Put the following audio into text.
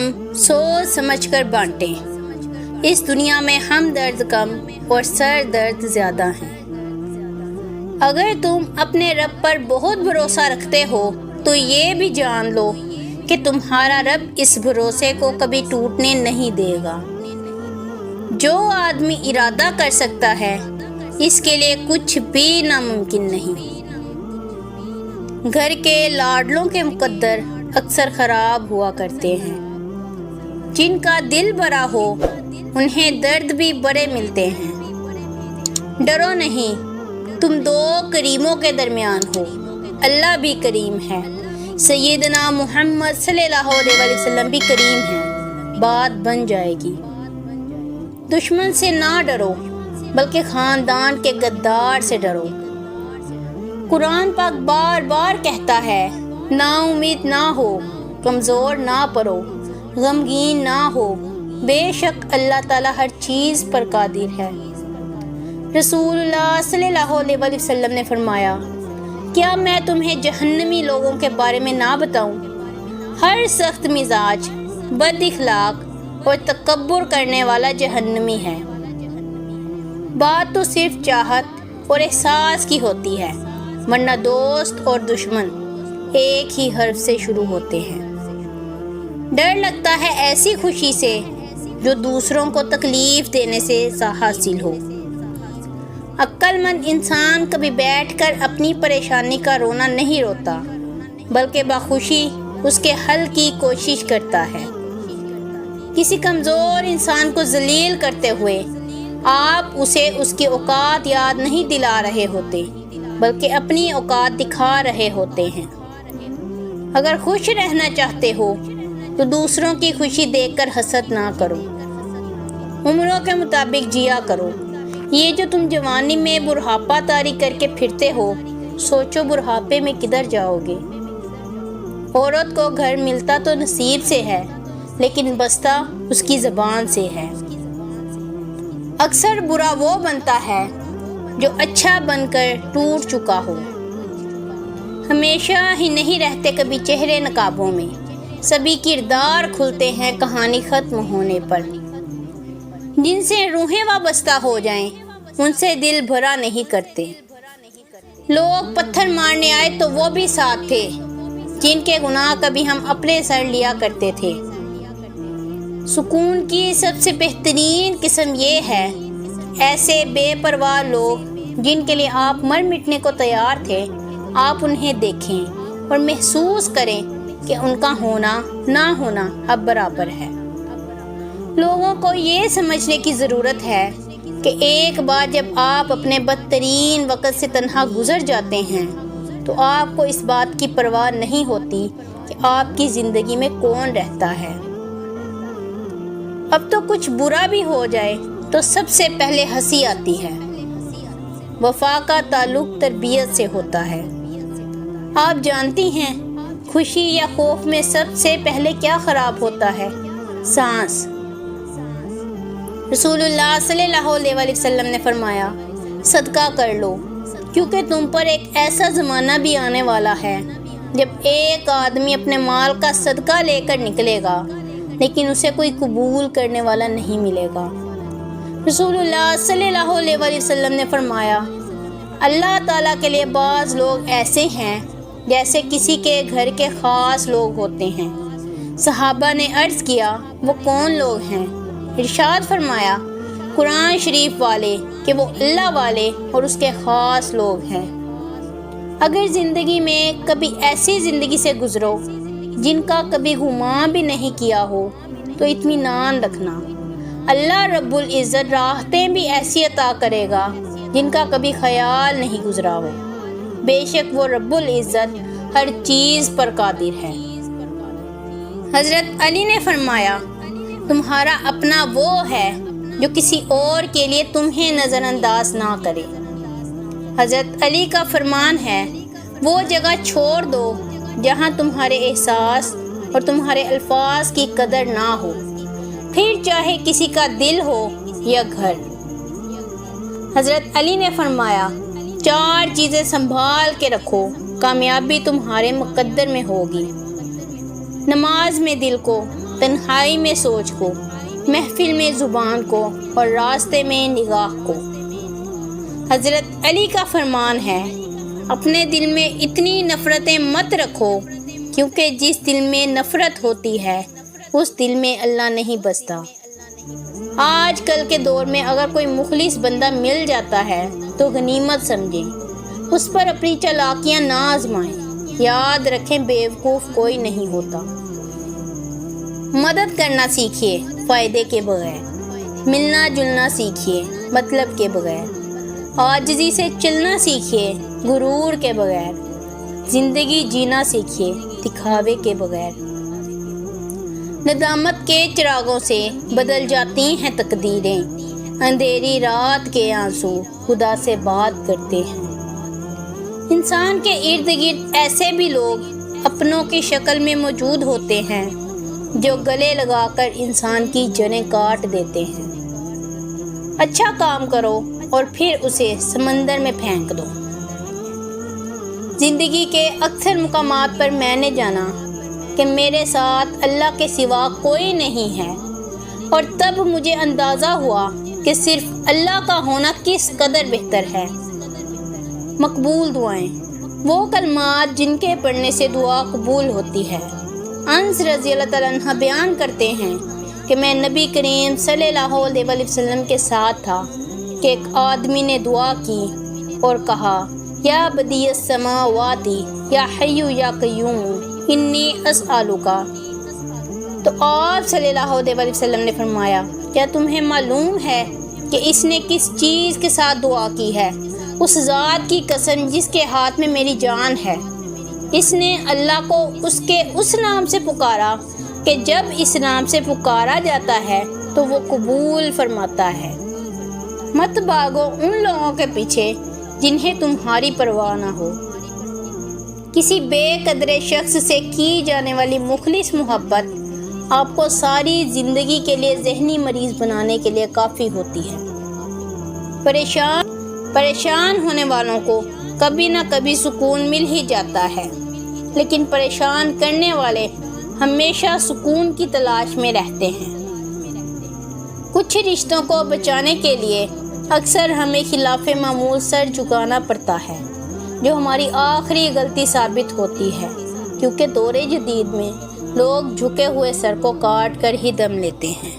غم سوچ سمجھ کر بانٹیں۔ اس دنیا میں ہمدرد کم اور سر درد زیادہ ہیں۔ اگر تم اپنے رب پر بہت بھروسہ رکھتے ہو تو یہ بھی جان لو کہ تمہارا رب اس بھروسے کو کبھی ٹوٹنے نہیں دے گا۔ جو آدمی ارادہ کر سکتا ہے اس کے لیے کچھ بھی ناممکن نہیں۔ گھر کے لاڈلوں کے مقدر اکثر خراب ہوا کرتے ہیں۔ جن کا دل بڑا ہو انہیں درد بھی بڑے ملتے ہیں۔ ڈرو نہیں، تم دو کریموں کے درمیان ہو، اللہ بھی کریم ہے، سیدنا محمد صلی اللہ علیہ وسلم بھی کریم ہیں، بات بن جائے گی۔ دشمن سے نہ ڈرو بلکہ خاندان کے غدار سے ڈرو۔ قرآن پاک بار بار کہتا ہے نا امید نہ ہو، کمزور نہ پڑو، غمگین نہ ہو، بے شک اللہ تعالیٰ ہر چیز پر قادر ہے۔ رسول اللہ صلی اللہ علیہ وسلم نے فرمایا، کیا میں تمہیں جہنمی لوگوں کے بارے میں نہ بتاؤں؟ ہر سخت مزاج، بد اخلاق اور تکبر کرنے والا جہنمی ہے۔ بات تو صرف چاہت اور احساس کی ہوتی ہے، ورنہ دوست اور دشمن ایک ہی حرف سے شروع ہوتے ہیں۔ ڈر لگتا ہے ایسی خوشی سے جو دوسروں کو تکلیف دینے سے حاصل ہو۔ عقل مند انسان کبھی بیٹھ کر اپنی پریشانی کا رونا نہیں روتا، بلکہ بخوشی اس کے حل کی کوشش کرتا ہے۔ کسی کمزور انسان کو ذلیل کرتے ہوئے آپ اسے اس کی اوقات یاد نہیں دلا رہے ہوتے، بلکہ اپنی اوقات دکھا رہے ہوتے ہیں۔ اگر خوش رہنا چاہتے ہو تو دوسروں کی خوشی دیکھ کر حسد نہ کرو، عمروں کے مطابق جیا کرو۔ یہ جو تم جوانی میں بڑھاپا طاری کر کے پھرتے ہو، سوچو بڑھاپے میں کدھر جاؤ گے؟ عورت کو گھر ملتا تو نصیب سے ہے، لیکن بستہ اس کی زبان سے ہے۔ اکثر برا وہ بنتا ہے جو اچھا بن کر ٹوٹ چکا ہو۔ ہمیشہ ہی نہیں رہتے کبھی چہرے نقابوں میں، سبھی کردار کھلتے ہیں کہانی ختم ہونے پر۔ جن سے روحیں وابستہ ہو جائیں ان سے دل بھرا نہیں کرتے۔ لوگ پتھر مارنے آئے تو وہ بھی ساتھ تھے، جن کے گناہ کبھی ہم اپنے سر لیا کرتے تھے۔ سکون کی سب سے بہترین قسم یہ ہے، ایسے بے پرواہ لوگ جن کے لیے آپ مر مٹنے کو تیار تھے، آپ انہیں دیکھیں اور محسوس کریں کہ ان کا ہونا نہ ہونا اب برابر ہے۔ لوگوں کو یہ سمجھنے کی ضرورت ہے کہ ایک بار جب آپ اپنے بدترین وقت سے تنہا گزر جاتے ہیں تو آپ کو اس بات کی پرواہ نہیں ہوتی کہ آپ کی زندگی میں کون رہتا ہے۔ اب تو کچھ برا بھی ہو جائے تو سب سے پہلے ہنسی آتی ہے۔ وفا کا تعلق تربیت سے ہوتا ہے۔ آپ جانتی ہیں خوشی یا خوف میں سب سے پہلے کیا خراب ہوتا ہے؟ سانس۔ رسول اللہ صلی اللہ علیہ وسلم نے فرمایا، صدقہ کر لو، کیونکہ تم پر ایک ایسا زمانہ بھی آنے والا ہے جب ایک آدمی اپنے مال کا صدقہ لے کر نکلے گا لیکن اسے کوئی قبول کرنے والا نہیں ملے گا۔ رسول اللہ صلی اللہ علیہ وسلم نے فرمایا، اللہ تعالیٰ کے لیے بعض لوگ ایسے ہیں جیسے کسی کے گھر کے خاص لوگ ہوتے ہیں۔ صحابہ نے عرض کیا، وہ کون لوگ ہیں؟ ارشاد فرمایا، قرآن شریف والے، کہ وہ اللہ والے اور اس کے خاص لوگ ہیں۔ اگر زندگی میں کبھی ایسی زندگی سے گزرو جن کا کبھی گمان بھی نہیں کیا ہو تو اطمینان رکھنا، اللہ رب العزت راحتیں بھی ایسی عطا کرے گا جن کا کبھی خیال نہیں گزرا ہو۔ بے شک وہ رب العزت ہر چیز پر قادر ہے۔ حضرت علی نے فرمایا، تمہارا اپنا وہ ہے جو کسی اور کے لیے تمہیں نظر انداز نہ کرے۔ حضرت علی کا فرمان ہے، وہ جگہ چھوڑ دو جہاں تمہارے احساس اور تمہارے الفاظ کی قدر نہ ہو، پھر چاہے کسی کا دل ہو یا گھر۔ حضرت علی نے فرمایا، 4 چیزیں سنبھال کے رکھو، کامیابی تمہارے مقدر میں ہوگی۔ نماز میں دل کو، تنہائی میں سوچ کو، محفل میں زبان کو اور راستے میں نگاہ کو۔ حضرت علی کا فرمان ہے، اپنے دل میں اتنی نفرتیں مت رکھو، کیونکہ جس دل میں نفرت ہوتی ہے اس دل میں اللہ نہیں بستا۔ آج کل کے دور میں اگر کوئی مخلص بندہ مل جاتا ہے تو غنیمت سمجھیں، اس پر اپنی چالاکیاں نہ آزمائیں۔ یاد رکھیں بیوقوف کوئی نہیں ہوتا۔ مدد کرنا سیکھیے فائدے کے بغیر، ملنا جلنا سیکھیے مطلب کے بغیر، عاجزی سے چلنا سیکھیے غرور کے بغیر، زندگی جینا سیکھیے دکھاوے کے بغیر۔ ندامت کے چراغوں سے بدل جاتی ہیں تقدیریں، اندھیری رات کے آنسو خدا سے بات کرتے ہیں۔ انسان کے ارد گرد ایسے بھی لوگ اپنوں کی شکل میں موجود ہوتے ہیں جو گلے لگا کر انسان کی جڑیں کاٹ دیتے ہیں۔ اچھا کام کرو اور پھر اسے سمندر میں پھینک دو۔ زندگی کے اکثر مقامات پر میں نے جانا کہ میرے ساتھ اللہ کے سوا کوئی نہیں ہے، اور تب مجھے اندازہ ہوا کہ صرف اللہ کا ہونا کس قدر بہتر ہے۔ مقبول دعائیں، وہ کلمات جن کے پڑھنے سے دعا قبول ہوتی ہے۔ انس رضی اللہ تعالیٰ عنہ بیان کرتے ہیں کہ میں نبی کریم صلی اللہ علیہ وسلم کے ساتھ تھا کہ ایک آدمی نے دعا کی اور کہا، یا بدیع السماوات یا حی یا قیوم انی اسألوکا۔ تو آپ صلی اللہ علیہ وسلم نے فرمایا، کیا تمہیں معلوم ہے کہ اس نے کس چیز کے ساتھ دعا کی ہے؟ اس ذات کی قسم جس کے ہاتھ میں میری جان ہے، اس نے اللہ کو اس کے اس نام سے پکارا کہ جب اس نام سے پکارا جاتا ہے تو وہ قبول فرماتا ہے۔ مت بھاگو ان لوگوں کے پیچھے جنہیں تمہاری پرواہ نہ ہو۔ کسی بے قدر شخص سے کی جانے والی مخلص محبت آپ کو ساری زندگی کے لیے ذہنی مریض بنانے کے لیے کافی ہوتی ہے۔ پریشان ہونے والوں کو کبھی نہ کبھی سکون مل ہی جاتا ہے، لیکن پریشان کرنے والے ہمیشہ سکون کی تلاش میں رہتے ہیں۔ کچھ رشتوں کو بچانے کے لیے اکثر ہمیں خلاف معمول سر جھکانا پڑتا ہے، جو ہماری آخری غلطی ثابت ہوتی ہے، کیونکہ دور جدید میں لوگ جھکے ہوئے سر کو کاٹ کر ہی دم لیتے ہیں۔